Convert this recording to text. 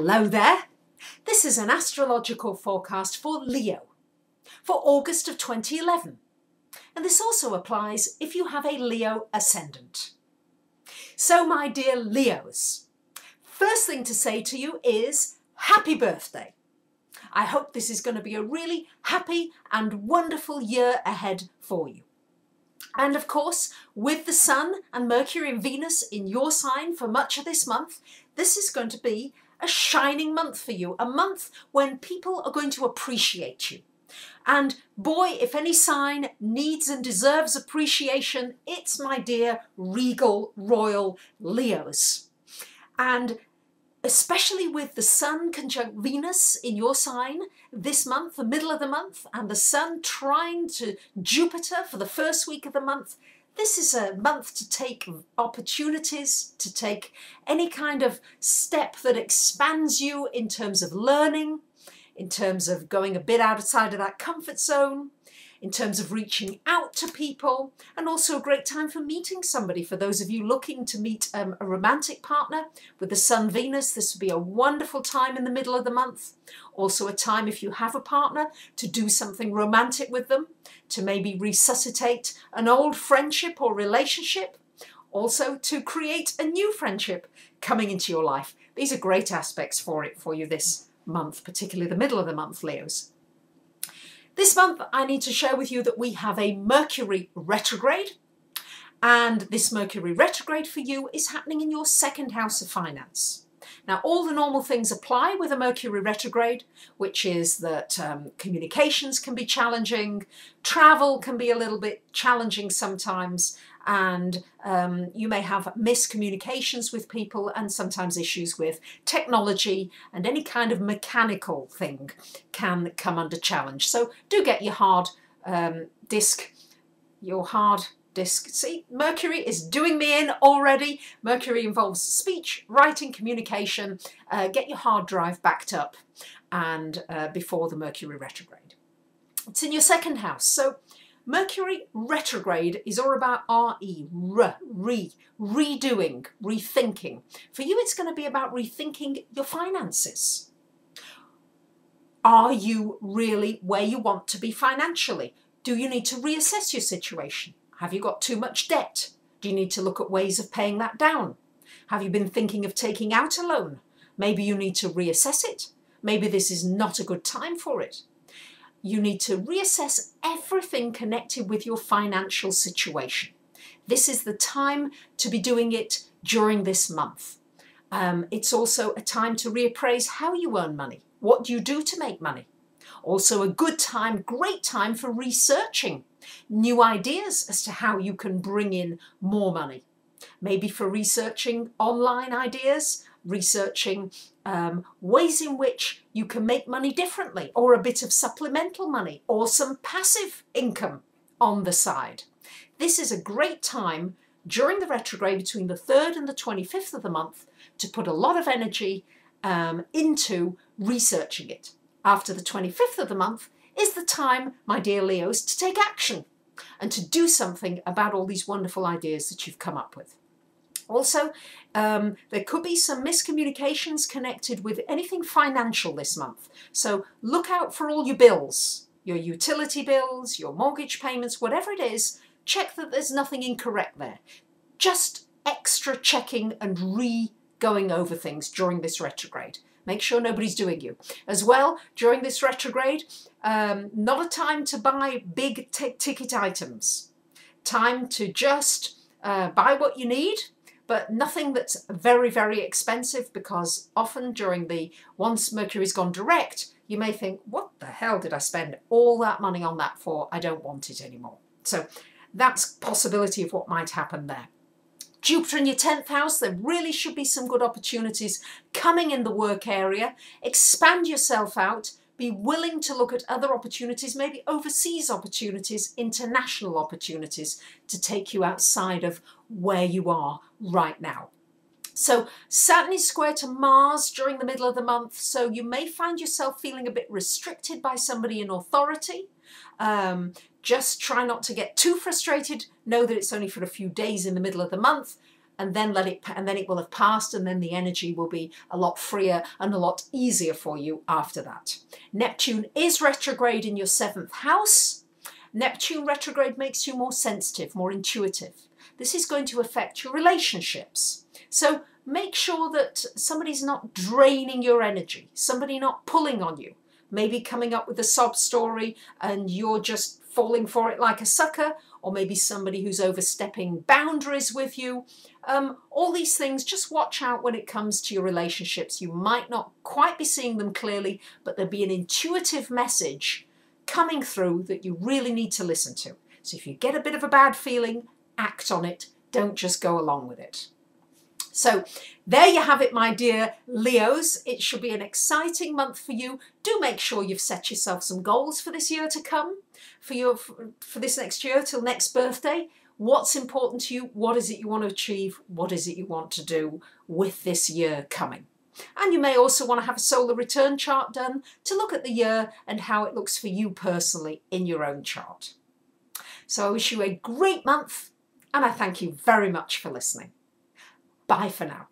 Hello there. This is an astrological forecast for Leo for August of 2011. And this also applies if you have a Leo ascendant. So my dear Leos, first thing to say to you is happy birthday. I hope this is going to be a really happy and wonderful year ahead for you. And of course, with the Sun and Mercury and Venus in your sign for much of this month, this is going to be a shining month for you, a month when people are going to appreciate you. And boy, if any sign needs and deserves appreciation, it's my dear regal royal Leos. And especially with the Sun conjunct Venus in your sign this month, the middle of the month, and the Sun trine to Jupiter for the first week of the month, this is a month to take opportunities, to take any kind of step that expands you in terms of learning, in terms of going a bit outside of that comfort zone, in terms of reaching out to people, and also a great time for meeting somebody. For those of you looking to meet a romantic partner with the Sun Venus, this would be a wonderful time in the middle of the month. Also a time, if you have a partner, to do something romantic with them, to maybe resuscitate an old friendship or relationship, also to create a new friendship coming into your life. These are great aspects for you this month, particularly the middle of the month, Leos. This month, I need to share with you that we have a Mercury retrograde, and this Mercury retrograde for you is happening in your second house of finance. Now, all the normal things apply with a Mercury retrograde, which is that communications can be challenging, travel can be a little bit challenging sometimes, and you may have miscommunications with people and sometimes issues with technology, and any kind of mechanical thing can come under challenge. So do get your hard disk. See, Mercury is doing me in already. Mercury involves speech, writing, communication. Get your hard drive backed up and before the Mercury retrograde. It's in your second house. So Mercury retrograde is all about redoing, rethinking. For you, it's going to be about rethinking your finances. Are you really where you want to be financially? Do you need to reassess your situation? Have you got too much debt? Do you need to look at ways of paying that down? Have you been thinking of taking out a loan? Maybe you need to reassess it. Maybe this is not a good time for it. You need to reassess everything connected with your financial situation. This is the time to be doing it during this month. It's also a time to reappraise how you earn money. What do you do to make money? Also a good time, great time for researching new ideas as to how you can bring in more money. Maybe for researching online ideas, researching ways in which you can make money differently, or a bit of supplemental money, or some passive income on the side. This is a great time during the retrograde between the 3rd and the 25th of the month to put a lot of energy into researching it. After the 25th of the month is the time, my dear Leos, to take action and to do something about all these wonderful ideas that you've come up with. Also, there could be some miscommunications connected with anything financial this month. So look out for all your bills, your utility bills, your mortgage payments, whatever it is. Check that there's nothing incorrect there. Just extra checking and going over things during this retrograde. Make sure nobody's doing you. As well, during this retrograde, not a time to buy big ticket items. Time to just buy what you need, but nothing that's very, very expensive, because often once Mercury's gone direct, you may think, what the hell did I spend all that money on that for? I don't want it anymore. So that's a possibility of what might happen there. Jupiter in your 10th house, there really should be some good opportunities coming in the work area. Expand yourself out. Be willing to look at other opportunities, maybe overseas opportunities, international opportunities, to take you outside of where you are right now. So Saturn is square to Mars during the middle of the month, so you may find yourself feeling a bit restricted by somebody in authority. Just try not to get too frustrated. Know that it's only for a few days in the middle of the month. and then it will have passed, and then the energy will be a lot freer and a lot easier for you after that. Neptune is retrograde in your 7th house. Neptune retrograde makes you more sensitive, more intuitive. This is going to affect your relationships. So make sure that somebody's not draining your energy, somebody not pulling on you, maybe coming up with a sob story and you're just falling for it like a sucker, or maybe somebody who's overstepping boundaries with you. All these things, just watch out when it comes to your relationships. You might not quite be seeing them clearly, but there'll be an intuitive message coming through that you really need to listen to. So if you get a bit of a bad feeling, act on it. Don't just go along with it. So there you have it, my dear Leos. It should be an exciting month for you. Do make sure you've set yourself some goals for this year to come, for this next year till next birthday. What's important to you? What is it you want to achieve? What is it you want to do with this year coming? And you may also want to have a solar return chart done to look at the year and how it looks for you personally in your own chart. So I wish you a great month, and I thank you very much for listening. Bye for now.